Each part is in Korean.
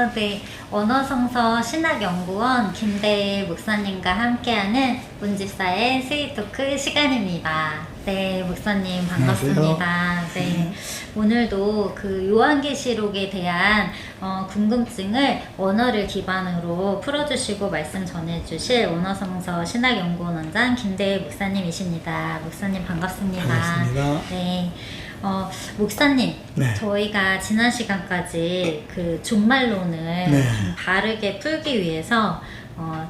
네. 언어성서 신학연구원 김대일 목사님과 함께하는 문집사의 스윗토크 시간입니다. 네, 목사님 반갑습니다. 네. 오늘도 그 요한계시록에 대한 궁금증을 언어를 기반으로 풀어주시고 말씀 전해주실 언어성서 신학연구원 원장 김대일 목사님이십니다. 목사님 반갑습니다. 반갑습니다. 네. 목사님, 네. 저희가 지난 시간까지 그 종말론을 네. 좀 바르게 풀기 위해서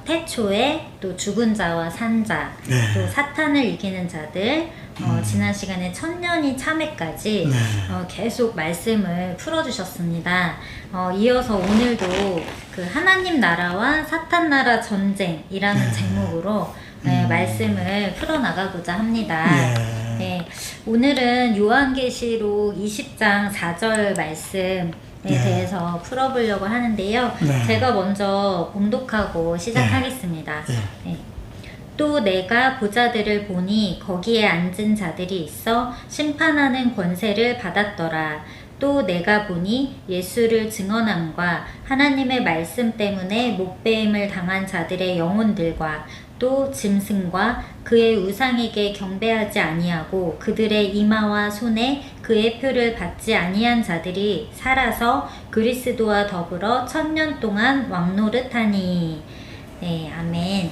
태초에 또 죽은 자와 산 자, 네. 또 사탄을 이기는 자들, 지난 시간에 천년이 참회까지 네. 계속 말씀을 풀어주셨습니다. 이어서 오늘도 그 하나님 나라와 사탄 나라 전쟁이라는 네. 제목으로 말씀을 풀어나가고자 합니다. 네. 네, 오늘은 요한계시록 20장 4절 말씀에 대해서 풀어보려고 하는데요. 네. 제가 먼저 봉독하고 시작하겠습니다. 네. 네. 또 내가 보자들을 보니 거기에 앉은 자들이 있어 심판하는 권세를 받았더라. 또 내가 보니 예수를 증언함과 하나님의 말씀 때문에 목배임을 당한 자들의 영혼들과 또 짐승과 그의 우상에게 경배하지 아니하고 그들의 이마와 손에 그의 표를 받지 아니한 자들이 살아서 그리스도와 더불어 1000년 동안 왕노릇하니. 네, 아멘. 네.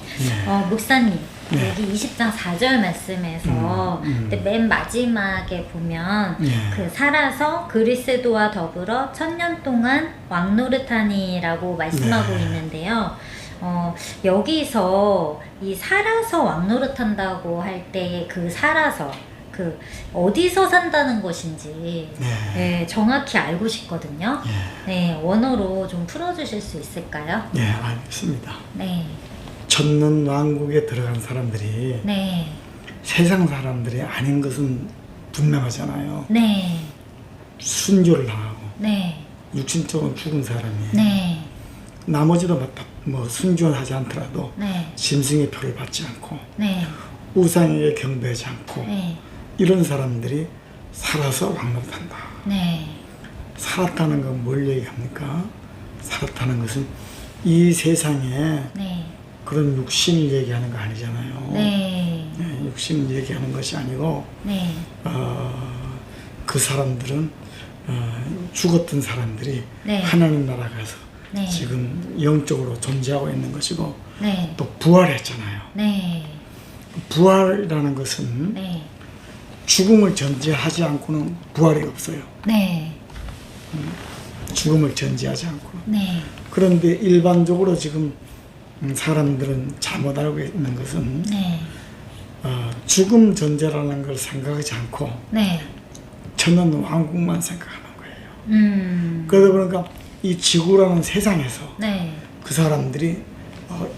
목사님, 네. 여기 20장 4절 말씀에서 근데 맨 마지막에 보면 네. 그 살아서 그리스도와 더불어 1000년 동안 왕노릇하니라고 말씀하고 네. 있는데요. 여기서 이 살아서 왕노릇한다고 할 때 그 살아서 그 어디서 산다는 것인지 네. 정확히 알고 싶거든요. 네, 원어로 좀 풀어주실 수 있을까요? 네, 알겠습니다. 네, 천년 왕국에 들어간 사람들이 네, 세상 사람들이 아닌 것은 분명하잖아요. 네, 순교를 당하고 네, 육신적으로 죽은 사람이 네, 나머지도 순교하지 않더라도 네, 짐승의 표를 받지 않고 네, 우상에게 경배하지 않고 네, 이런 사람들이 살아서 왕노릇한다. 네, 살았다는 건 뭘 얘기합니까? 살았다는 것은 이 세상에 네, 그런 육신을 얘기하는 거 아니잖아요. 네, 네, 육신을 얘기하는 것이 아니고 네, 그 사람들은 죽었던 사람들이 네. 하나님 나라 가서 네. 지금 영적으로 존재하고 있는 것이고 네, 또 부활했잖아요. 네, 부활이라는 것은 네, 죽음을 전제하지 않고는 부활이 없어요. 네, 죽음을 전제하지 않고는. 네, 그런데 일반적으로 지금 사람들은 잘못 알고 있는 것은 네, 죽음 전제라는 걸 생각하지 않고 네, 천년 왕국만 생각하는 거예요. 그러다 보니까 이 지구라는 세상에서 네, 그 사람들이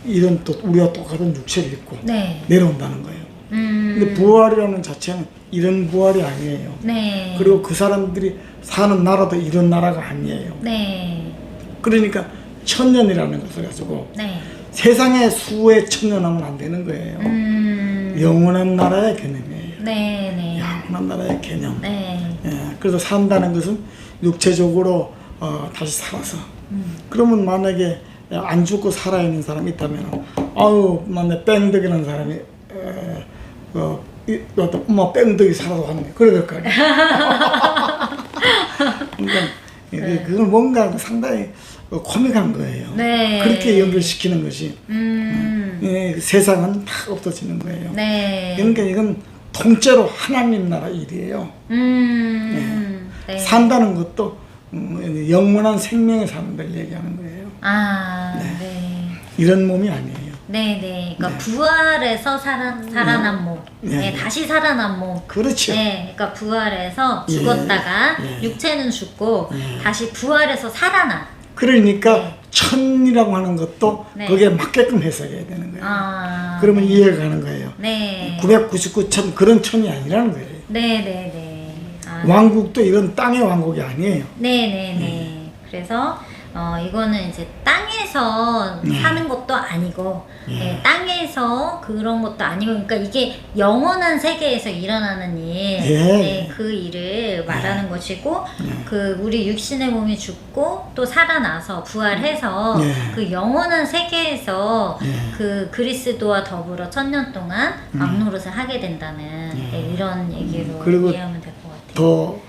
이런 또 우리와 똑같은 육체를 입고 네, 내려온다는 거예요. 근데 부활이라는 자체는 이런 부활이 아니에요. 네, 그리고 그 사람들이 사는 나라도 이런 나라가 아니에요. 네, 그러니까 천년이라는 것을 가지고 네, 세상의 수의 천년하면 안 되는 거예요. 영원한 나라의 개념이에요. 네, 네, 영원한 나라의 개념. 네, 예, 그래서 산다는 것은 육체적으로 다시 살아서. 그러면 만약에 안 죽고 살아있는 사람이 있다면, 아우, 만약에 뺑덕이라는 사람이, 엄마 뺑덕이 살아서 왔네. 그래야 될 거 아니에요. 그러니까 그건 뭔가 상당히 코믹한 거예요. 네. 그렇게 연결시키는 것이 세상은 다 없어지는 거예요. 네, 그러니까 이건 통째로 하나님 나라 일이에요. 네, 산다는 것도 영원한 생명의 사람들 얘기하는 거예요. 아, 네, 이런 몸이 아니에요. 네, 네, 그러니까 부활해서 살아난 몸, 네. 네, 다시 살아난 몸. 그렇죠. 네, 그러니까 부활해서 예, 죽었다가 예. 육체는 죽고 예. 다시 부활해서 살아난. 그러니까 네. 천이라고 하는 것도 네. 거기에 맞게끔 해석해야 되는 거예요. 아, 그러면 네. 이해가 가는 거예요. 네, 999천 그런 천이 아니라는 거예요. 네, 네, 네. 아, 왕국도 이런 땅의 왕국이 아니에요. 네, 네, 네. 그래서 이거는 이제 땅에서 사는 것도 아니고 예, 땅에서 그런 것도 아니고 그러니까 이게 영원한 세계에서 일어나는 일, 네, 그 일을 말하는 것이고 그 우리 육신의 몸이 죽고 또 살아나서 부활해서 그 영원한 세계에서 그 그리스도와 더불어 1000년 동안 왕노릇을 하게 된다는 네, 이런 얘기로 이해하면 될 것 같아요. 더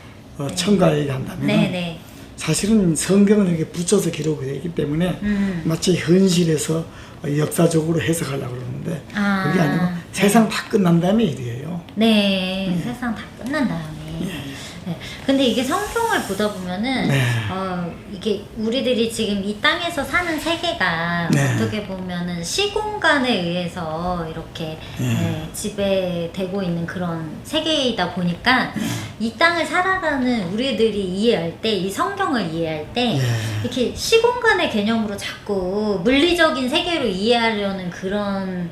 첨가 얘기한다면 네네. 사실은 성경은 이렇게 붙여서 기록이 되기 때문에 마치 현실에서 역사적으로 해석하려고 그러는데 그게 아니고 세상 다 끝난 다음에 일이에요. 네, 세상 다 끝난 다음에. 네. 근데 이게 성경을 보다 보면은 이게 우리들이 지금 이 땅에서 사는 세계가 어떻게 보면은 시공간에 의해서 이렇게 지배되고 있는 그런 세계이다 보니까 이 땅을 살아가는 우리들이 이해할 때, 이 성경을 이해할 때 이렇게 시공간의 개념으로 자꾸 물리적인 세계로 이해하려는 그런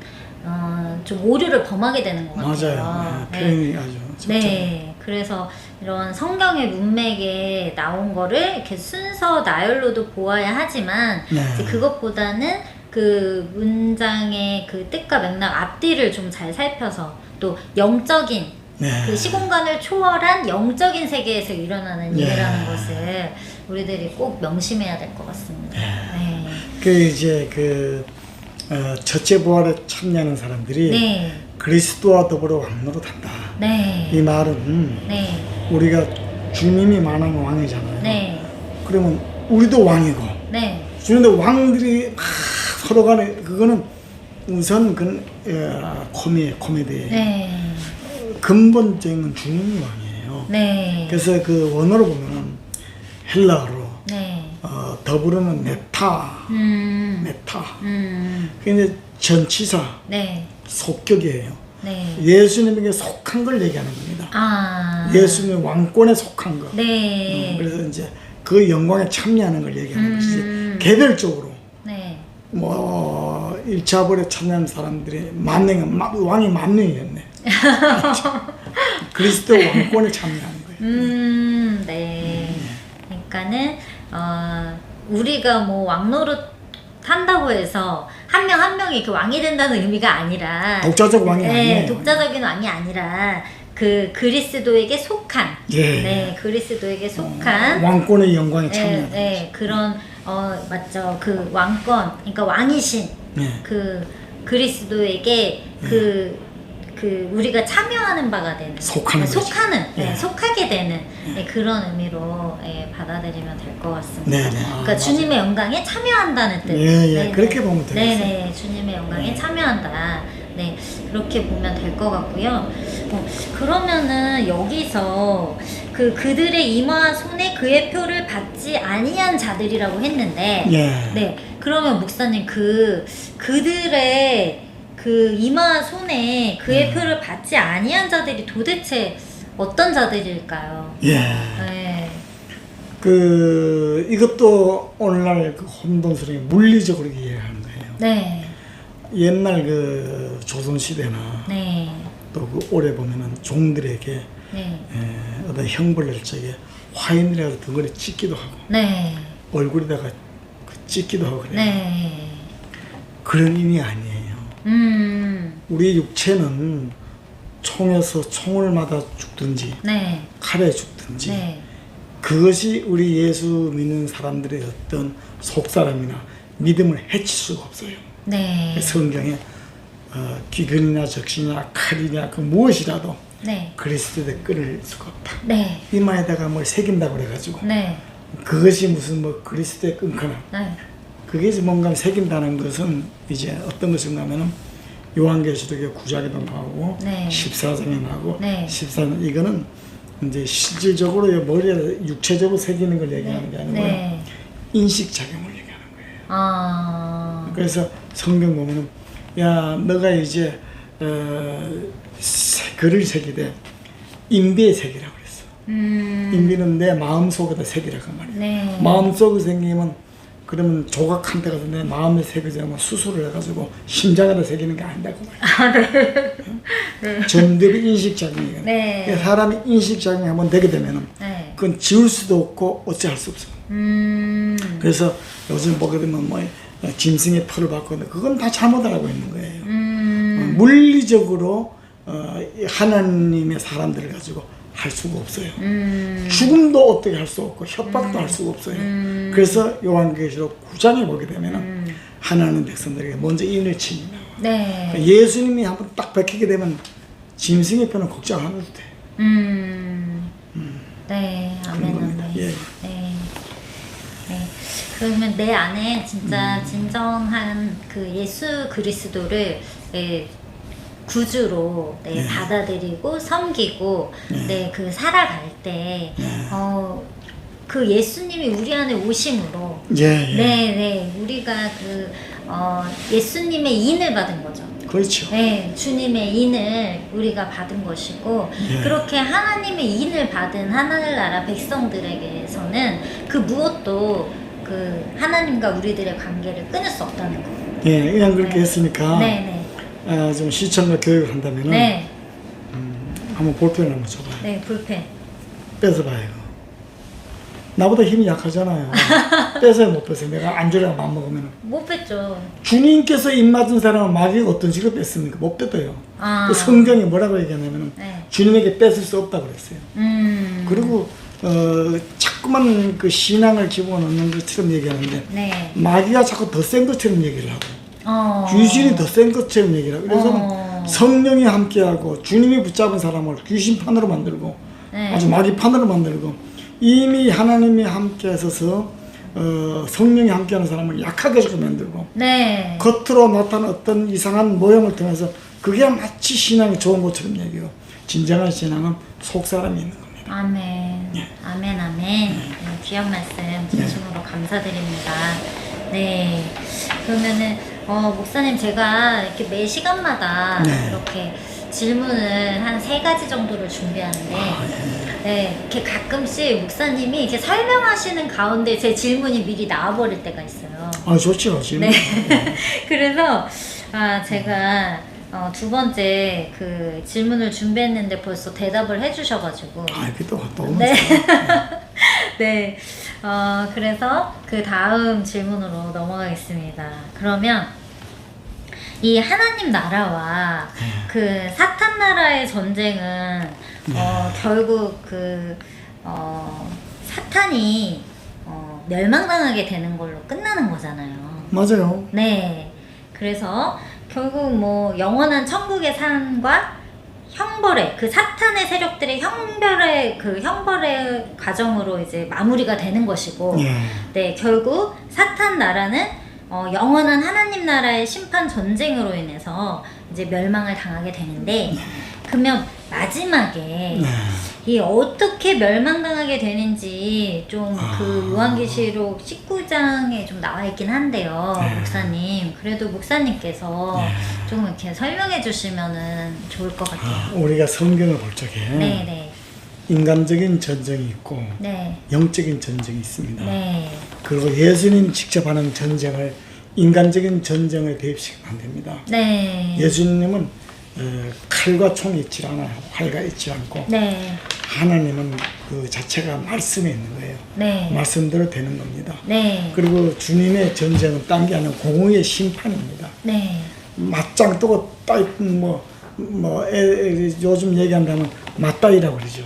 좀 오류를 범하게 되는 것 같아요. 맞아요. 표현이 아주 좋죠. 네, 그래서 이런 성경의 문맥에 나온 거를 이렇게 순서 나열로도 보아야 하지만 이제 그것보다는 그 문장의 그 뜻과 맥락 앞뒤를 좀 잘 살펴서 또 영적인 그 시공간을 초월한 영적인 세계에서 일어나는 일이라는 것을 우리들이 꼭 명심해야 될 것 같습니다. 네. 그 이제 첫째 부활에 참여하는 사람들이 그리스도와 더불어 왕노릇한다. 이 말은 우리가 주님이 만왕의 왕이잖아요. 그러면 우리도 왕이고 주님도 왕들이 막 서로 간에 그거는 우선 코미디 근본적인 주님이 왕이에요. 그래서 그 원어로 보면은 헬라어로 더불어는 네타. 그게 전치사, 속격이에요. 예수님에게 속한 걸 얘기하는 겁니다. 예수님의 왕권에 속한 거. 그래서 이제 그 영광에 참여하는 걸 얘기하는 것이지. 개별적으로 뭐 1차 부활에 참여한 사람들이 왕이 10,000명이었네. 그리스도 왕권에 참여하는 거예요. 그러니까는 우리가 뭐 왕노릇 한다고 해서 한 명 한 명이 그 왕이 된다는 의미가 아니라 독자적 왕이 아니에요. 독자적인 왕이 아니라 그 그리스도에게 속한 그리스도에게 속한 왕권의 영광에 참여하는 그런 맞죠. 그 왕권 그러니까 왕이신 그 그리스도에게 그 우리가 참여하는 바가 되는 속하게 되는 그런 의미로 받아들이면 될 것 같습니다. 그러니까 주님의 영광에 참여한다는 뜻. 그렇게 보면 되겠어요. 주님의 영광에 참여한다. 그렇게 보면 될 것 같고요. 그러면은 여기서 그들의 이마와 손에 그의 표를 받지 아니한 자들이라고 했는데, 그러면 목사님 그들의 그 이마와 손에 그의 표를 받지 아니한 자들이 도대체 어떤 자들일까요? 이것도 오늘날 그 혼돈스럽게 물리적으로 이해하는 거예요. 옛날 그 조선시대나 또 그 올해 보면은 종들에게 어떤 형벌 낼 적에 화인이라도 덩어리 찍기도 하고 얼굴에다가 찍기도 하고 그래요. 그런 의미 아니에요. 우리 육체는 총에서 총을 맞아 죽든지 칼에 죽든지 그것이 우리 예수 믿는 사람들의 어떤 속사람이나 믿음을 해칠 수가 없어요. 성경에 귀근이나 적신이나 칼이나 그 무엇이라도 그리스도에 끊을 수가 없다. 이마에다가 뭘 새긴다고 그래가지고 그것이 무슨 뭐 그리스도에 끊거나 그게 이제 뭔가 새긴다는 것은 이제 어떤 것인가 하면은 요한계시록의 9장에도 나오고 14장에 나오고 14장 이거는 이제 실질적으로 머리에 육체적으로 새기는 걸 얘기하는 게 아니고 인식작용을 얘기하는 거예요. 그래서 성경 보면은 야 너가 이제 글을 새기되 인비에 새기라고 그랬어. 인비는 내 마음속에다 새기라고 말이에요. 마음속에 새기면 그러면 조각 한 대가 내 마음에 새겨지면 수술을 해가지고 심장에다 새기는 게 아니다고 말이에요. 점들이 인식작용이에요. 사람이 인식작용이 한번 되게 되면은 그건 지울 수도 없고 어찌할 수 없어. 그래서 요즘 보게 되면 뭐 짐승의 털을 받고 그건 다 잘못을 하고 있는 거예요. 물리적으로 하나님의 사람들을 가지고 할 수가 없어요. 죽음도 어떻게 할 수 없고 협박도 할 수가 없어요. 그래서 요한계시록 9장에 보게 되면 하나님 백성들에게 먼저 인을 치니라. 네. 예수님이 한번 딱 밝히게 되면 짐승의 편은 걱정 안 해도 돼. 네, 아멘, 아멘. 예. 네. 네. 그러면 내 안에 진짜 진정한 그 예수 그리스도를 구주로 받아들이고 섬기고 그 살아갈 때 그 예수님이 우리 안에 오심으로 우리가 그 예수님의 인을 받은 거죠. 그렇죠. 네, 주님의 인을 우리가 받은 것이고 그렇게 하나님의 인을 받은 하늘나라 백성들에게서는 그 무엇도 그 하나님과 우리들의 관계를 끊을 수 없다는 거예요. 예, 그냥 그렇게 했으니까 좀 시청자 교육을 한다면은 한번 볼펜을 한번 줘봐요. 네, 볼펜. 뺏어봐요. 나보다 힘이 약하잖아요. 뺏어요, 못 뺏어요? 내가 안주랑 맘먹으면 못 뺐죠. 주님께서 입 맞은 사람은 마귀가 어떤 식으로 뺐습니까? 못 뺏어요. 그 성경이 뭐라고 얘기하냐면 주님에게 뺏을 수 없다고 그랬어요. 그리고 자꾸만 그 신앙을 집어넣는 것처럼 얘기하는데 마귀가 자꾸 더 센 것처럼 얘기를 하고 귀신이 더 센 것처럼 얘기를 하고 그래서 성령이 함께하고 주님이 붙잡은 사람을 귀신판으로 만들고 아주 마귀판으로 만들고 이미 하나님이 함께 하셔서 성령이 함께하는 사람을 약하게 자꾸 만들고 겉으로 나타난 어떤 이상한 모형을 통해서 그게 마치 신앙이 좋은 것처럼 얘기하고 진정한 신앙은 속사람이 있는 겁니다. 아멘. 아멘, 아멘. 귀한 말씀 진심으로 감사드립니다. 네. 그러면은 목사님 제가 이렇게 매 시간마다 이렇게 질문을 한 3가지 정도를 준비하는데 이렇게 가끔씩 목사님이 이렇게 설명하시는 가운데 제 질문이 미리 나와버릴 때가 있어요. 좋죠. 질문. 그래서 제가 2번째 그 질문을 준비했는데 벌써 대답을 해주셔가지고 그게 또 네. 그래서 그 다음 질문으로 넘어가겠습니다. 그러면 이 하나님 나라와 그 사탄 나라의 전쟁은 결국 그 사탄이 멸망당하게 되는 걸로 끝나는 거잖아요. 맞아요. 네. 그래서 결국 뭐 영원한 천국의 삶과 형벌의 그 사탄의 세력들의 형벌의 과정으로 이제 마무리가 되는 것이고, 결국 사탄 나라는 영원한 하나님 나라의 심판 전쟁으로 인해서 이제 멸망을 당하게 되는데, 그러면 마지막에 이 어떻게 멸망당하게 되는지 좀 그 요한계시록 19장에 좀 나와 있긴 한데요, 목사님. 그래도 목사님께서 좀 이렇게 설명해 주시면은 좋을 것 같아요. 우리가 성경을 볼 적에 인간적인 전쟁이 있고 영적인 전쟁이 있습니다. 그리고 예수님 직접 하는 전쟁을 인간적인 전쟁에 대입시키면 안 됩니다. 예수님은 칼과 총이 있지 않아요. 활과 있지 않고 하나님은 그 자체가 말씀에 있는 거예요. 말씀대로 되는 겁니다. 그리고 주님의 전쟁은 딴 게 아니라 공의의 심판입니다. 맞짱 뜨고 요즘 얘기한다면 맞다이라고 그러죠.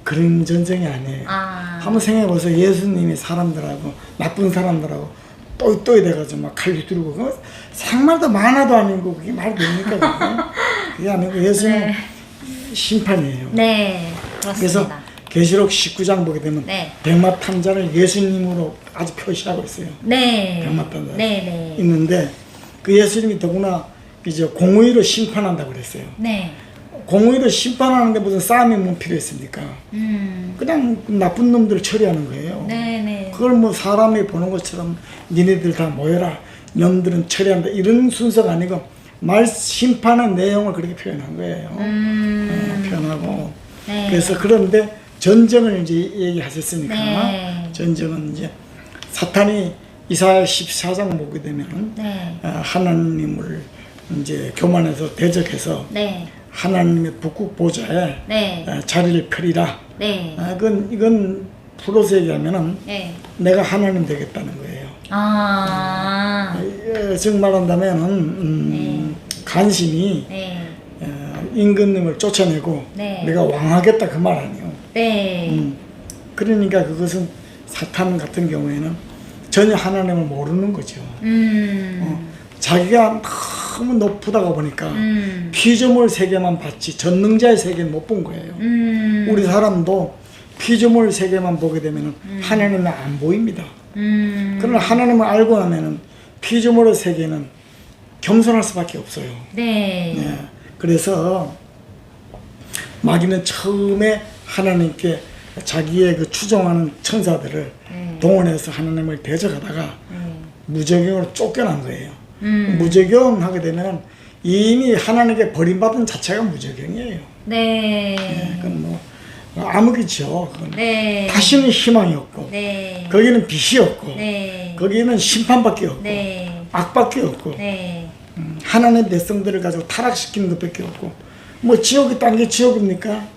그런 전쟁이 아니에요. 한번 생각해보세요. 예수님이 사람들하고 나쁜 사람들하고 또이 돼가지고 막 칼 휘두르고 그 상말도 만화도 아니고 그게 말이 됩니까? 그게 아니고 예수님 심판이에요. 그렇습니다. 그래서 계시록 19장 보게 되면 백마탄자를 예수님으로 아주 표시하고 있어요. 백마탄자 있는데 그 예수님이 더구나 이제 공의로 심판한다고 그랬어요. 공의로 심판하는데 무슨 싸움이 뭐 필요했습니까? 그냥 나쁜 놈들을 처리하는 거예요. 그걸 뭐 사람이 보는 것처럼 니네들 다 모여라, 놈들은 처리한다 이런 순서가 아니고 심판의 내용을 그렇게 표현한 거예요. 표현하고 그래서 그런데 전쟁을 이제 얘기하셨으니까 전쟁은 이제 사탄이 이사야 14장 보게 되면 하나님을 이제 교만해서 대적해서 하나님의 북극 보좌에 자리를 펴리라. 이건 풀어서 얘기하면은 네. 내가 하나님 되겠다는 거예요. 즉 말한다면은 간신히 네. 임금님을 쫓아내고 네. 내가 왕하겠다 그 말 아니에요. 네. 그러니까 그것은 사탄 같은 경우에는 전혀 하나님을 모르는 거죠. 자기가 너무 높다가 보니까 피조물 세계만 봤지 전능자의 세계는 못 본 거예요. 우리 사람도 피조물 세계만 보게 되면 하나님은 안 보입니다. 그러나 하나님을 알고 나면은 피조물의 세계는 겸손할 수밖에 없어요. 네. 네. 그래서 마귀는 처음에 하나님께 자기의 그 추종하는 천사들을 동원해서 하나님을 대적하다가 무적용으로 쫓겨난 거예요. 무적용하게 되면 이미 하나님께 버림받은 자체가 무적용이에요. 네. 네. 그건 뭐 암흑이죠. 네. 다시는 희망이 없고, 네. 거기는 빛이 없고, 네. 거기는 심판밖에 없고, 네. 악밖에 없고, 네. 하나님의 백성들을 가지고 타락시키는 것밖에 없고, 뭐 지옥이 딴 게 지옥입니까?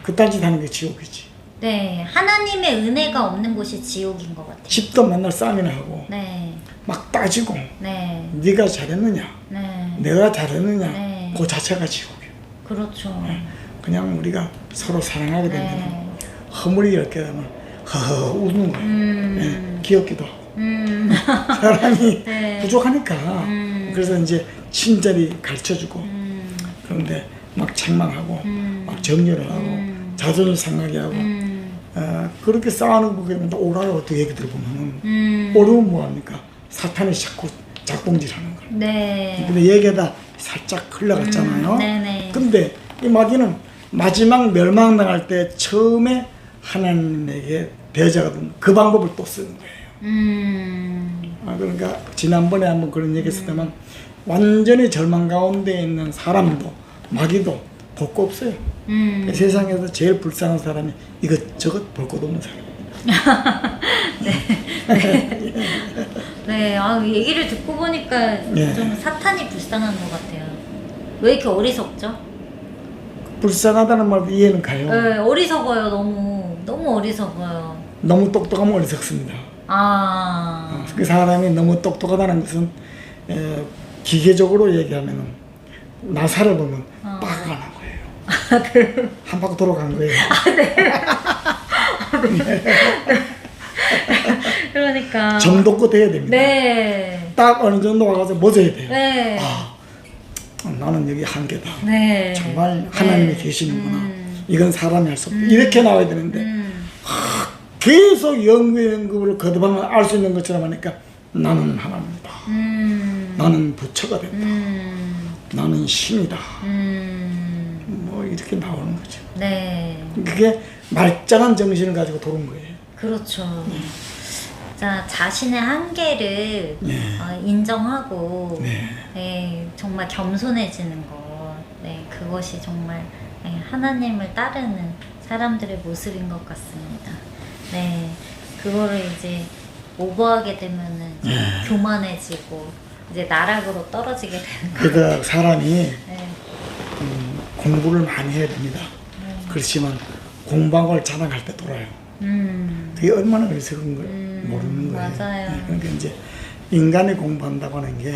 그딴 짓 하는 게 지옥이지. 네. 하나님의 은혜가 없는 곳이 지옥인 것 같아요. 집도 맨날 싸움이나 하고, 네. 막 따지고, 네. 네가 잘했느냐, 네. 내가 잘했느냐, 네. 그 자체가 지옥이에요. 그렇죠. 그냥 우리가 서로 사랑하게 되면 네. 허물이 이렇게 되면 허허 웃는 거예요. 네. 귀엽기도 하고. 사람이 네. 부족하니까 그래서 이제 친절히 가르쳐주고 그런데 막 책망하고 막 정렬을 하고 자존심 상하게 하고 그렇게 싸우는 거 보면 오라고 또 얘기 들어보면 오르면 뭐합니까? 사탄이 자꾸 작동질하는 거예요. 네. 근데 얘기하다 살짝 흘러갔잖아요. 네네. 근데 이 마귀는 마지막 멸망당할 때 처음에 하나님에게 대적가 된 그 방법을 또 쓰는 거예요. 그러니까 지난번에 한번 그런 얘기 했을 때만 완전히 절망 가운데 있는 사람도 마귀도 볼 거 없어요. 세상에서 제일 불쌍한 사람이 이것저것 볼 것도 없는 사람입니다. 네. 네. 얘기를 듣고 보니까 네. 좀 사탄이 불쌍한 것 같아요. 왜 이렇게 어리석죠? 불쌍하다는 말도 이해는 가요. 네, 어리석어요. 너무 어리석어요. 너무 똑똑하면 어리석습니다. 그 사람이 너무 똑똑하다는 것은 기계적으로 얘기하면 나사를 보면 빠가 난 거예요. 한 바퀴 돌아간 거예요. 그러니까 정도껏 해야 됩니다. 네. 딱 어느 정도 와가지고 멎어야 돼요. 네. 나는 여기 한계다. 네. 정말 하나님이 계시는구나. 이건 사람이 할 수 없다. 이렇게 나와야 되는데 계속 연구를 거듭하면 알 수 있는 것처럼 하니까 나는 하나님이다. 나는 부처가 된다. 나는 신이다. 뭐 이렇게 나오는 거죠. 네. 그게 말짱한 정신을 가지고 도는 거예요. 그렇죠. 자, 자신의 한계를 인정하고 네, 정말 겸손해지는 것. 네, 그것이 정말 하나님을 따르는 사람들의 모습인 것 같습니다. 네, 그거를 이제 오버하게 되면은 이제 교만해지고 이제 나락으로 떨어지게 되는 거예요. 그러니까 사람이 네. 공부를 많이 해야 됩니다. 그렇지만 공부한 걸 자랑할 때 돌아요. 그게 얼마나 어리석은 걸 모르는 거예요. 맞아요. 네, 그러니까 이제 인간이 공부한다고 하는 게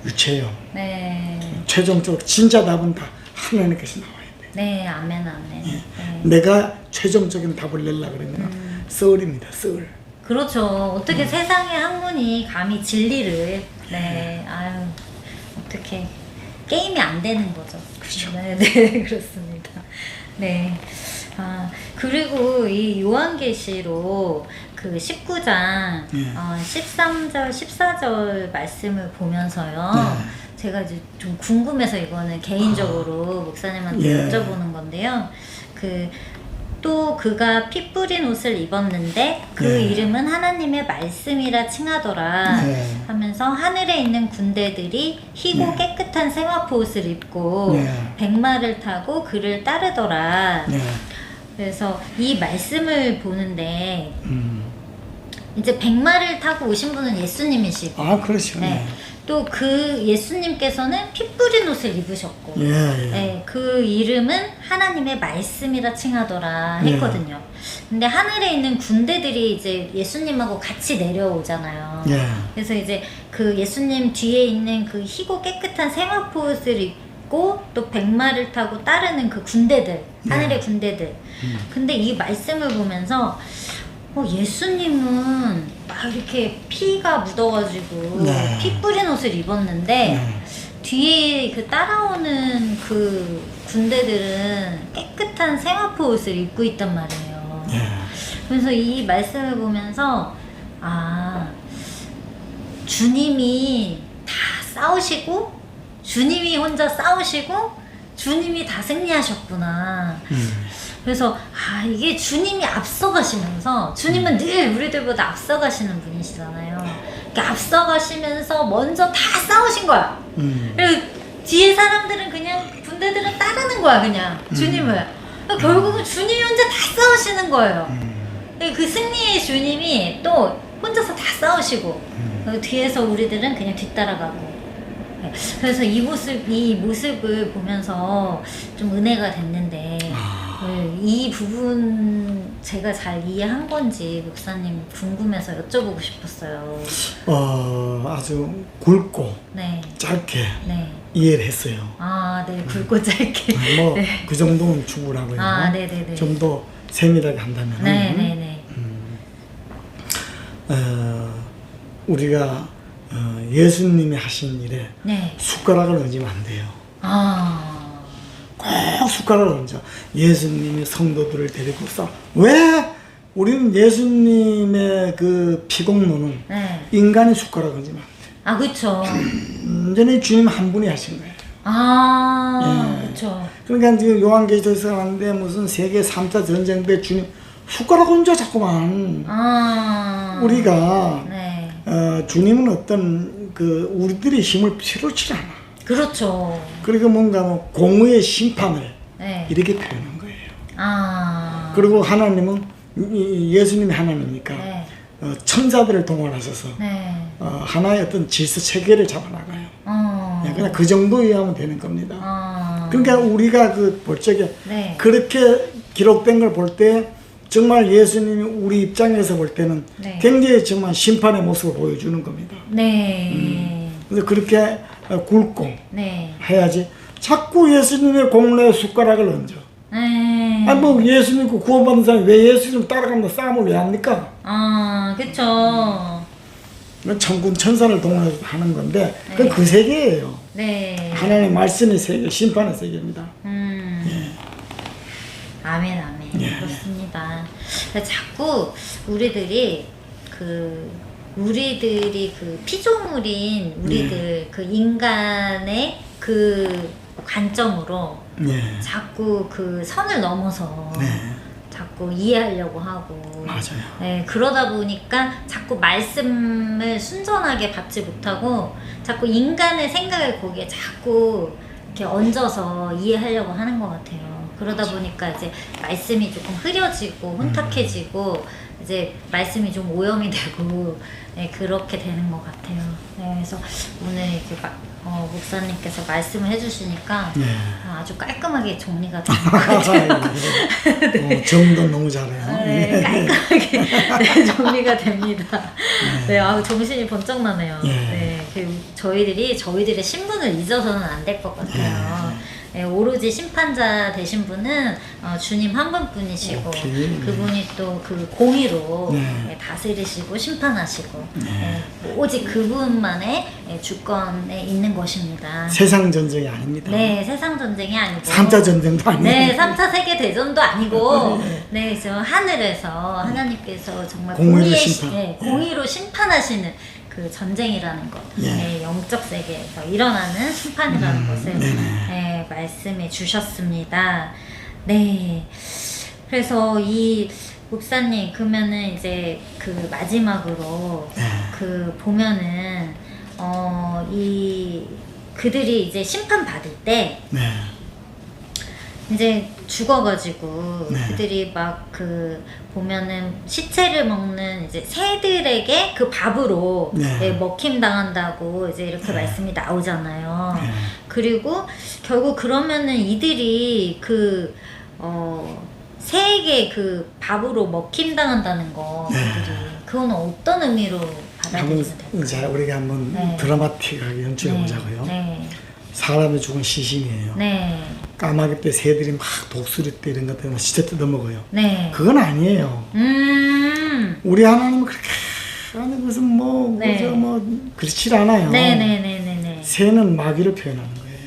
유체예요. 네. 최종적으로 진짜 답은 다 하나님께서 나와야 돼. 네, 아멘. 네. 내가 최종적인 답을 내려고 그러면 썰입니다. 썰. 그렇죠. 어떻게 세상의 학문이 감히 진리를 아유 어떻게 게임이 안 되는 거죠. 그렇죠. 네, 네 그렇습니다. 네. 그리고 이 요한계시록 그 19장 13절 14절 말씀을 보면서요. 제가 이제 좀 궁금해서 이거는 개인적으로 목사님한테 여쭤보는 건데요. 또 그가 피 뿌린 옷을 입었는데 그 이름은 하나님의 말씀이라 칭하더라 하면서 하늘에 있는 군대들이 희고 깨끗한 세마포 옷을 입고 백마를 타고 그를 따르더라. 그래서 이 말씀을 보는데 이제 백마를 타고 오신 분은 예수님이시고 그렇죠. 네. 또 그 예수님께서는 피 뿌린 옷을 입으셨고, 예, 예. 예, 그 이름은 하나님의 말씀이라 칭하더라 했거든요. 근데 하늘에 있는 군대들이 이제 예수님하고 같이 내려오잖아요. 예. 그래서 이제 그 예수님 뒤에 있는 그 희고 깨끗한 세마포 옷을 입고 또 백마를 타고 따르는 그 군대들, 하늘의 군대들. 근데 이 말씀을 보면서 예수님은 막 이렇게 피가 묻어가지고 네. 피 뿌린 옷을 입었는데 뒤에 그 따라오는 그 군대들은 깨끗한 세마포 옷을 입고 있단 말이에요. 그래서 이 말씀을 보면서 주님이 다 싸우시고 주님이 혼자 싸우시고 주님이 다 승리하셨구나. 그래서 이게 주님이 앞서가시면서 주님은 늘 우리들보다 앞서가시는 분이시잖아요. 그러니까 앞서가시면서 먼저 다 싸우신 거야. 그리고 뒤에 사람들은 그냥 군대들은 따르는 거야 그냥 주님을. 그러니까 결국은 주님이 혼자 다 싸우시는 거예요. 그 승리의 주님이 또 혼자서 다 싸우시고 뒤에서 우리들은 그냥 뒤따라가고. 그래서 이 모습을 보면서 좀 은혜가 됐는데 이 부분 제가 잘 이해한 건지 목사님 궁금해서 여쭤보고 싶었어요. 아주 굵고 네. 짧게 네. 이해를 했어요. 네, 굵고 짧게. 뭐 네. 그 정도는 충분하고요. 네네네. 좀 더 세밀하게 한다면 네네네. 우리가 예수님이 하신 일에 네. 숟가락을 얹으면 안 돼요. 꼭 숟가락을 얹어. 예수님이 성도들을 데리고 싸. 왜? 우리는 예수님의 그 피공로는 네. 인간의 숟가락 얹으면 안 돼. 그쵸. 완전히 주님 한 분이 하신 거예요. 그쵸. 그러니까 지금 요한계시록에서 하는데 무슨 세계 3차 전쟁 때 주님 숟가락 얹어 자꾸만. 우리가 네. 주님은 어떤 그 우리들의 힘을 필요치 않아. 그렇죠. 그리고 뭔가 뭐 공의의 심판을 네. 이렇게 표현한 거예요. 그리고 하나님은 예수님이 하나님이니까 네. 천사들을 동원하셔서 네. 하나의 어떤 질서 체계를 잡아나가요. 그냥 그 정도에 하면 되는 겁니다. 그러니까 우리가 그 볼 적에 네. 그렇게 기록된 걸 볼 때 정말 예수님이 우리 입장에서 볼 때는 네. 굉장히 정말 심판의 모습을 보여주는 겁니다. 네. 그래서 그렇게 굵고 네. 해야지 자꾸 예수님의 공로에 숟가락을 얹어. 네. 아니 뭐 예수님 그 구원받은 사람이 왜 예수님 따라가면서 싸움을 왜 합니까? 그쵸. 천군 천사를 동원해서 하는 건데 네. 그건 그 세계예요. 네. 하나님의 말씀의 세계, 심판의 세계입니다. 아멘. 그렇습니다. 자꾸 우리들이 그 피조물인 우리들 그 인간의 그 관점으로 자꾸 그 선을 넘어서 자꾸 이해하려고 하고 맞아요. 네, 그러다 보니까 자꾸 말씀을 순전하게 받지 못하고 자꾸 인간의 생각을 거기에 자꾸 이렇게 얹어서 이해하려고 하는 것 같아요. 그러다 보니까 이제 말씀이 조금 흐려지고 혼탁해지고 이제 말씀이 좀 오염이 되고 그렇게 되는 것 같아요. 그래서 오늘 이렇게 목사님께서 말씀을 해주시니까 아주 깔끔하게 정리가 되는 것 같아요. 정도 너무 잘해요. 깔끔하게 정리가 됩니다. 정신이 번쩍 나네요. 저희들의 신분을 잊어서는 안 될 것 같아요. 오로지 심판자 되신 분은 주님 한 분뿐이시고 그분이 또 그 공의로 다스리시고 심판하시고 오직 그분만의 주권에 있는 것입니다. 세상 전쟁이 아닙니다. 네, 세상 전쟁이 아니고 3차 전쟁도 아니고 3차 세계 대전도 아니고 저 하늘에서 하나님께서 정말 공의로 심판하시는 그 전쟁이라는 것, 영적 세계에서 일어나는 심판이라는 것을 말씀해 주셨습니다. 네. 그래서 이 목사님 그러면은 이제 그 마지막으로 그 보면은 그들이 이제 심판 받을 때 이제 죽어가지고 네. 그들이 막 그 보면은 시체를 먹는 이제 새들에게 그 밥으로 네. 네, 먹힘 당한다고 이제 이렇게 말씀이 나오잖아요. 네. 그리고 결국 그러면은 이들이 그 새에게 그 밥으로 먹힘 당한다는 거 네. 그들이 그건 어떤 의미로 받아들이면 될까요? 자, 우리가 한번 네. 드라마틱하게 연출해 보자고요. 네. 사람이 죽은 시신이에요. 네. 까마귀 때 새들이 막 독수리 때 이런 것 때문에 시체 뜯어먹어요. 네. 그건 아니에요. 우리 하나님은 그렇게 아니 무슨 뭐 네. 그저 뭐 그렇지 않아요. 네네네네네. 새는 마귀를 표현하는 거예요.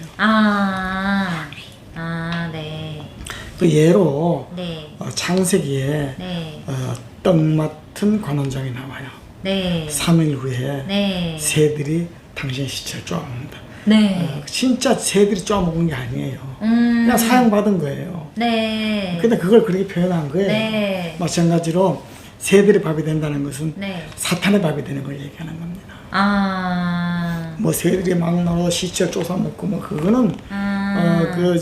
네. 그 예로 네. 창세기에 네. 떡 맡은 관원장이 나와요. 네. 3일 후에 네. 새들이 당신의 시체를 쪼아먹는다. 네. 진짜 새들이 쪼아먹은 게 아니에요. 그냥 사용받은 거예요. 네. 근데 그걸 그렇게 표현한 거예요. 네. 마찬가지로 새들이 밥이 된다는 것은 네. 사탄의 밥이 되는 걸 얘기하는 겁니다. 뭐 새들이 막 나와 시체를 쪼사먹고 뭐 그거는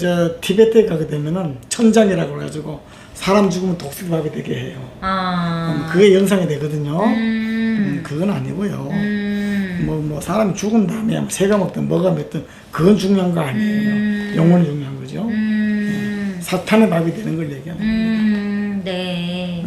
저 티베트에 가게 되면은 천장이라고 해가지고 사람 죽으면 독수리 밥이 되게 해요. 그게 연상이 되거든요. 그건 아니고요. 뭐 사람이 죽은 다음에 새가 먹든 뭐가 먹든 그건 중요한 거 아니에요. 영혼이 중요한 거죠. 사탄의 밥이 되는 걸 얘기하는 겁니다. 네.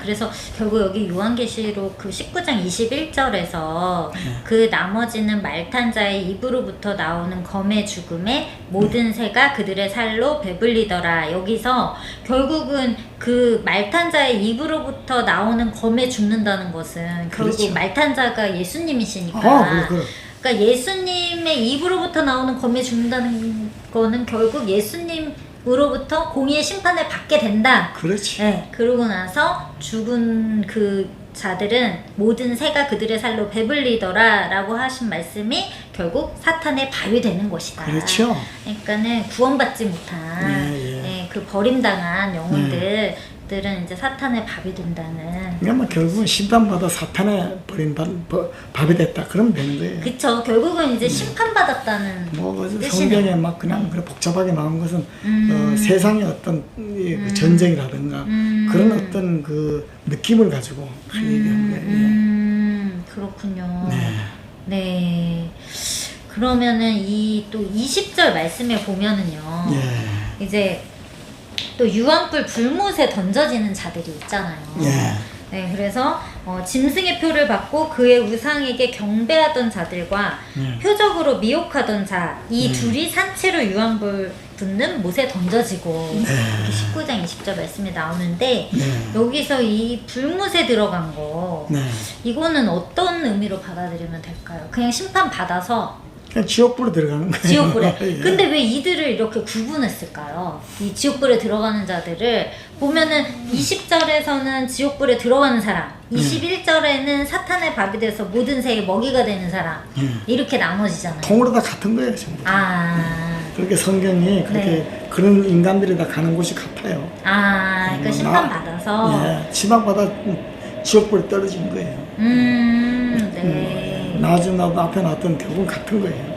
그래서 결국 여기 요한계시록 그 19장 21절에서 그 나머지는 말탄 자의 입으로부터 나오는 검의 죽음에 모든 새가 그들의 살로 배불리더라. 여기서 결국은 그 말탄 자의 입으로부터 나오는 검에 죽는다는 것은 결국 그렇죠. 말탄 자가 예수님이시니까 그래. 그러니까 예수님의 입으로부터 나오는 검에 죽는다는 거는 결국 예수님으로부터 공의의 심판을 받게 된다. 그렇지. 네, 그러고 나서 죽은 그 자들은 모든 새가 그들의 살로 배불리더라 라고 하신 말씀이 결국 사탄의 밥이 되는 것이다. 그렇죠. 그러니까는 구원받지 못한 그 버림당한 영혼들은 이제 사탄의 밥이 된다는. 그러니까 뭐 결국은 심판받아 사탄의 버린 밥이 됐다. 그러면 되는 거예요. 그쵸. 결국은 이제 심판받았다는 뭐 뜻이네요. 성경에 막 그냥 그래 복잡하게 나온 것은 세상의 어떤 그 전쟁이라든가 그런 어떤 그 느낌을 가지고 얘기하는 거예요. 그렇군요. 네. 네. 그러면은 이 또 20절 말씀에 보면은요. 이제 또 유황불 불못에 던져지는 자들이 있잖아요. 네, 그래서 짐승의 표를 받고 그의 우상에게 경배하던 자들과 표적으로 미혹하던 자, 이 둘이 산채로 유황불 붙는 못에 던져지고 이렇게 19장 20절 말씀이 나오는데 여기서 이 불못에 들어간 거 이거는 어떤 의미로 받아들이면 될까요? 그냥 심판 받아서 그냥 지옥불에 들어가는 거예요. 지옥불에. 근데 왜 이들을 이렇게 구분했을까요? 이 지옥불에 들어가는 자들을 보면은 20절에서는 지옥불에 들어가는 사람, 21절에는 사탄의 밥이 돼서 모든 새의 먹이가 되는 사람 이렇게 나눠지잖아요. 통으로 다 같은 거예요, 전부. 그렇게 성경이 그렇게 그런 인간들이 다 가는 곳이 같아요. 그러니까 심판 받아서. 심판받아 지옥불에 떨어진 거예요. 네. 나중 나도 앞에 놨던 결국은 같은 거예요.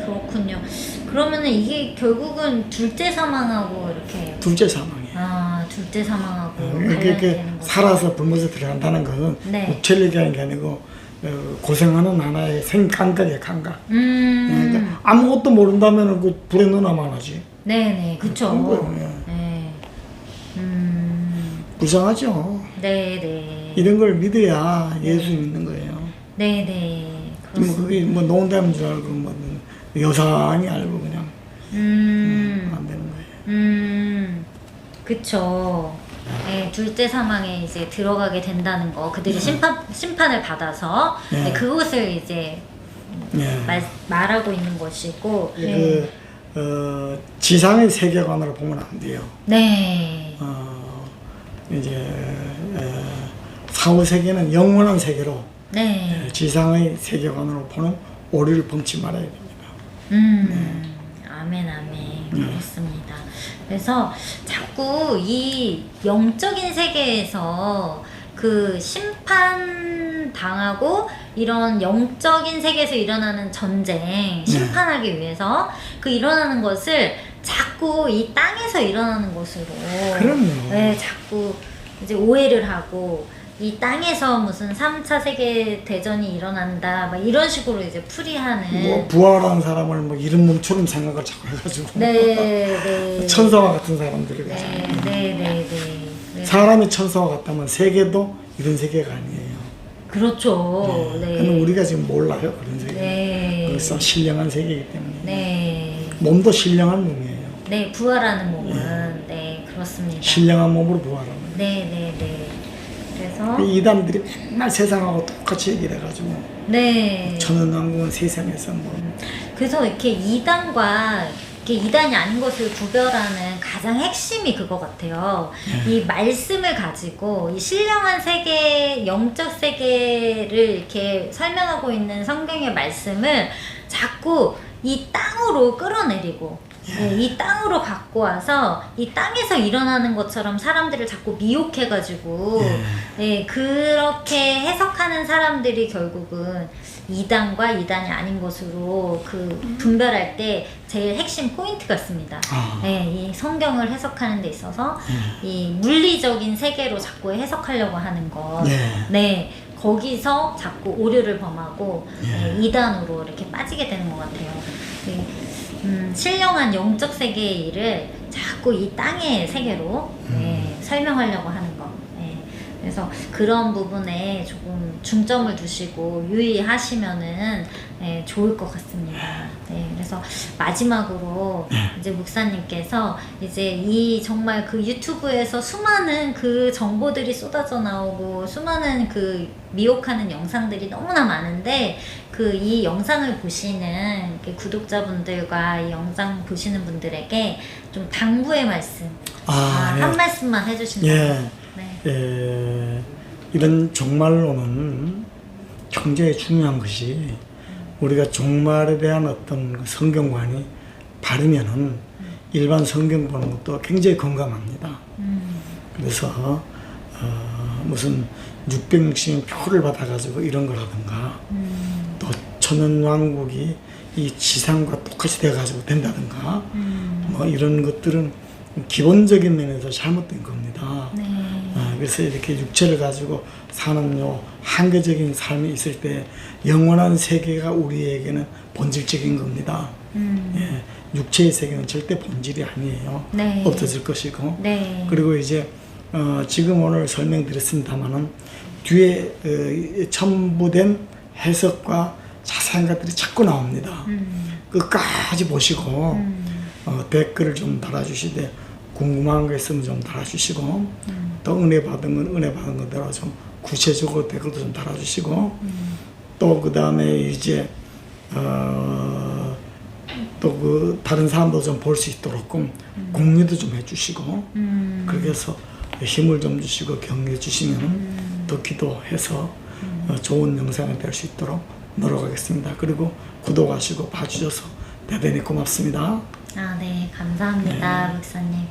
그렇군요. 그러면은 이게 결국은 둘째 사망하고 이렇게. 둘째 사망이에요. 둘째 사망하고. 그게 살아서 불못에 들어간다는 것은 육체를 얘기하는 게 아니고 고생하는 하나의 생감각이에요, 감각. 그러니까 아무것도 모른다면 그 불에 넣어놔만 하지. 네네, 그쵸. 불쌍하죠. 네네. 이런 걸 믿어야 예수 믿는 거예요. 네네. 뭐 그게 뭐 농담인 줄 알고 뭐 여상이 알고 그냥 안 되는 거예요. 그쵸. 네, 둘째 사망에 이제 들어가게 된다는 거, 그들이 심판을 받아서 그것을 이제 말하고 있는 것이고. 지상의 세계관으로 보면 안 돼요. 네. 이제 사후 세계는 영원한 세계로. 지상의 세계관으로 보는 오류를 범치 말아야 됩니다. 아멘, 아멘. 그렇습니다. 그래서 자꾸 이 영적인 세계에서 그 심판 당하고 이런 영적인 세계에서 일어나는 전쟁, 심판하기 위해서 그 일어나는 것을 자꾸 자꾸 이 땅에서 일어나는 것으로 그럼요. 네, 자꾸 이제 오해를 하고 이 땅에서 무슨 3차 세계 대전이 일어난다 막 이런 식으로 이제 풀이하는 뭐 부활한 사람을 뭐 이런 몸처럼 생각을 자꾸 해가지고 네. 천사와 같은 사람들이 네. 사람이 천사와 같다면 세계도 이런 세계가 아니에요. 그렇죠. 네. 그건 우리가 지금 몰라요 그런 세계. 네. 그래서 신령한 세계이기 때문에. 네. 몸도 신령한 몸이에요. 네, 부활하는 몸은 네 그렇습니다. 신령한 몸으로 부활하는. 네. 그래서 이단들이 맨날 세상하고 똑같이 얘기를 해가지고. 네. 천연왕국은 세상에서 뭐. 그래서 이렇게 이단과 이렇게 이단이 아닌 것을 구별하는 가장 핵심이 그거 같아요. 이 말씀을 가지고 이 신령한 세계, 영적 세계를 이렇게 설명하고 있는 성경의 말씀을 자꾸 이 땅으로 끌어내리고 네, 이 땅으로 갖고 와서 이 땅에서 일어나는 것처럼 사람들을 자꾸 미혹해가지고 네, 그렇게 해석하는 사람들이 결국은 이단과 이단이 아닌 것으로 그 분별할 때 제일 핵심 포인트 같습니다. 네, 이 성경을 해석하는 데 있어서 이 물리적인 세계로 자꾸 해석하려고 하는 것. 네, 거기서 자꾸 오류를 범하고 네, 이단으로 이렇게 빠지게 되는 것 같아요. 네, 신령한 영적 세계의 일을 자꾸 이 땅의 세계로 네, 설명하려고 하는 것. 네, 그래서 그런 부분에 조금 중점을 두시고 유의하시면은 네, 좋을 것 같습니다. 네, 그래서 마지막으로 이제 목사님께서 이제 이 정말 그 유튜브에서 수많은 그 정보들이 쏟아져 나오고 수많은 그 미혹하는 영상들이 너무나 많은데 그 이 영상을 보시는 구독자분들과 이 영상 보시는 분들에게 좀 당부의 말씀 한 말씀만 해주신다면 이런 종말론은 굉장히 중요한 것이 우리가 종말에 대한 어떤 성경관이 바르면은 일반 성경 보는 것도 굉장히 건강합니다. 그래서 무슨 660인 표를 받아가지고 이런 거라든가 또 천연왕국이 이 지상과 똑같이 돼가지고 된다든가 뭐 이런 것들은 기본적인 면에서 잘못된 겁니다. 그래서 이렇게 육체를 가지고 사는 요 한계적인 삶이 있을 때 영원한 세계가 우리에게는 본질적인 겁니다. 육체의 세계는 절대 본질이 아니에요. 없어질 것이고. 그리고 이제 지금 오늘 설명드렸습니다만은 뒤에 첨부된 해석과 자세한 것들이 자꾸 나옵니다. 끝까지 보시고 댓글을 좀 달아주시되 궁금한 거 있으면 좀 달아주시고 또 은혜 받은 건 은혜 받은 것대로 좀 구체적으로 댓글도 좀 달아주시고 또 그 다음에 이제 또 그 다른 사람도 좀 볼 수 있도록 공유도 좀 해주시고 그렇게 해서 힘을 좀 주시고 격려해 주시면 또 기도해서 좋은 영상이 될 수 있도록 노력하겠습니다. 그리고 구독하시고 봐주셔서 대단히 고맙습니다. 네, 감사합니다, 목사님.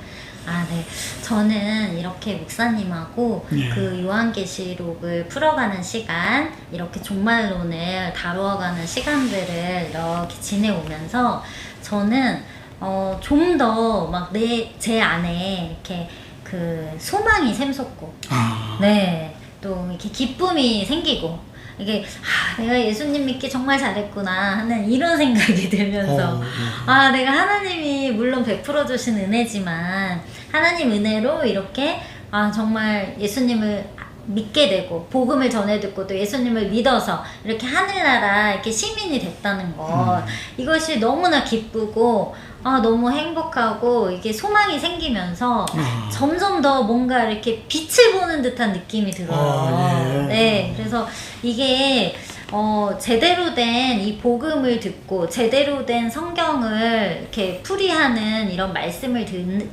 네. 저는 이렇게 목사님하고 그 요한계시록을 풀어가는 시간, 이렇게 종말론을 다루어가는 시간들을 이렇게 지내오면서 저는 좀 더 막 제 안에 이렇게 그 소망이 샘솟고, 네, 또 이렇게 기쁨이 생기고, 이게 내가 예수님 믿기 정말 잘했구나 하는 이런 생각이 들면서 내가 하나님이 물론 베풀어 주신 은혜지만 하나님 은혜로 이렇게 정말 예수님을 믿게 되고 복음을 전해 듣고 또 예수님을 믿어서 이렇게 하늘나라 이렇게 시민이 됐다는 것 이것이 너무나 기쁘고 너무 행복하고 이게 소망이 생기면서 점점 더 뭔가 이렇게 빛을 보는 듯한 느낌이 들어요. 네, 그래서 이게 제대로 된 이 복음을 듣고 제대로 된 성경을 이렇게 풀이하는 이런 말씀을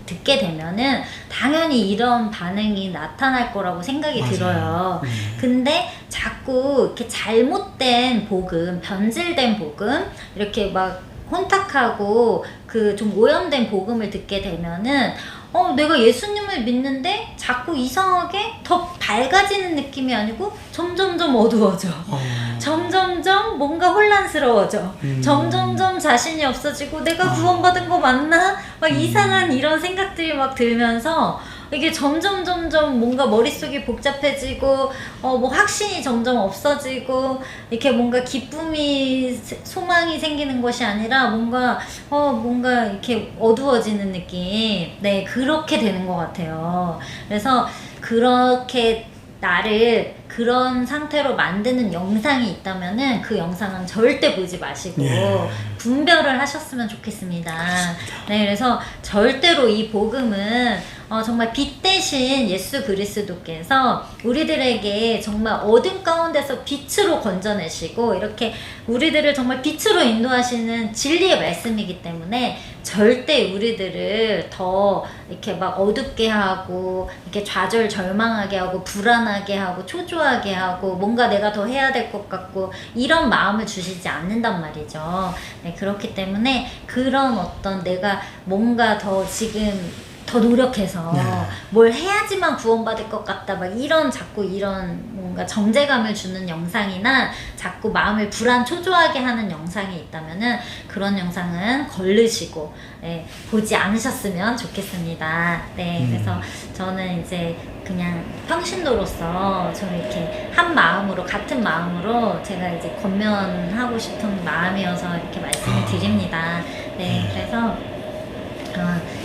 듣게 되면은 당연히 이런 반응이 나타날 거라고 생각이 들어요. 근데 자꾸 이렇게 잘못된 복음, 변질된 복음, 이렇게 막 혼탁하고 그 좀 오염된 복음을 듣게 되면은 내가 예수님을 믿는데 자꾸 이상하게 더 밝아지는 느낌이 아니고 점점점 어두워져. 점점점 점점점 뭔가 혼란스러워져. 점점점 자신이 없어지고 내가 구원받은 거 맞나? 막 이상한 이런 생각들이 막 들면서 이게 점점 뭔가 머릿속이 복잡해지고 뭐 확신이 점점 없어지고 이렇게 뭔가 기쁨이 소망이 생기는 것이 아니라 뭔가 이렇게 어두워지는 느낌. 네, 그렇게 되는 것 같아요. 그래서 그렇게 나를 그런 상태로 만드는 영상이 있다면은 그 영상은 절대 보지 마시고 분별을 하셨으면 좋겠습니다. 네, 그래서 절대로 이 복음은 정말 빛 대신 예수 그리스도께서 우리들에게 정말 어둠 가운데서 빛으로 건져내시고 이렇게 우리들을 정말 빛으로 인도하시는 진리의 말씀이기 때문에 절대 우리들을 더 이렇게 막 어둡게 하고 이렇게 좌절절망하게 하고 불안하게 하고 초조하게 하고 뭔가 내가 더 해야 될 것 같고 이런 마음을 주시지 않는단 말이죠. 네, 그렇기 때문에 그런 어떤 내가 뭔가 더 지금 더 노력해서 뭘 해야지만 구원받을 것 같다 막 이런 자꾸 이런 뭔가 정제감을 주는 영상이나 자꾸 마음을 초조하게 하는 영상이 있다면은 그런 영상은 걸르시고 보지 않으셨으면 좋겠습니다. 네, 그래서 저는 이제 그냥 평신도로서 저는 이렇게 한 마음으로 같은 마음으로 제가 이제 권면하고 싶은 마음이어서 이렇게 말씀을 드립니다. 네, 그래서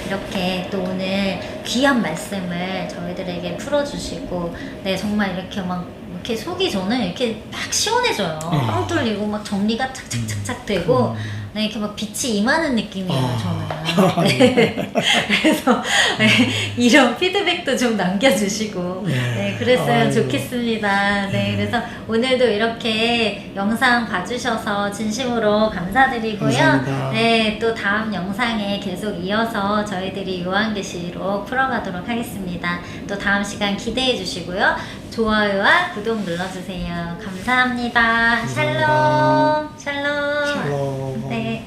이렇게 또 오늘 귀한 말씀을 저희들에게 풀어주시고 네 정말 이렇게 막 이렇게 속이 저는 이렇게 막 시원해져요. 뻥 뚫리고 막 정리가 착착착착 되고 네, 이렇게 막 빛이 임하는 느낌이에요 저는. 네. 그래서 이런 피드백도 좀 남겨주시고 네, 그랬으면 좋겠습니다. 네, 그래서 오늘도 이렇게 영상 봐주셔서 진심으로 감사드리고요. 감사합니다. 네, 또 다음 영상에 계속 이어서 저희들이 요한계시록 풀어가도록 하겠습니다. 또 다음 시간 기대해 주시고요. 좋아요와 구독 눌러주세요. 감사합니다. 샬롬. 샬롬. 샬롬. 네.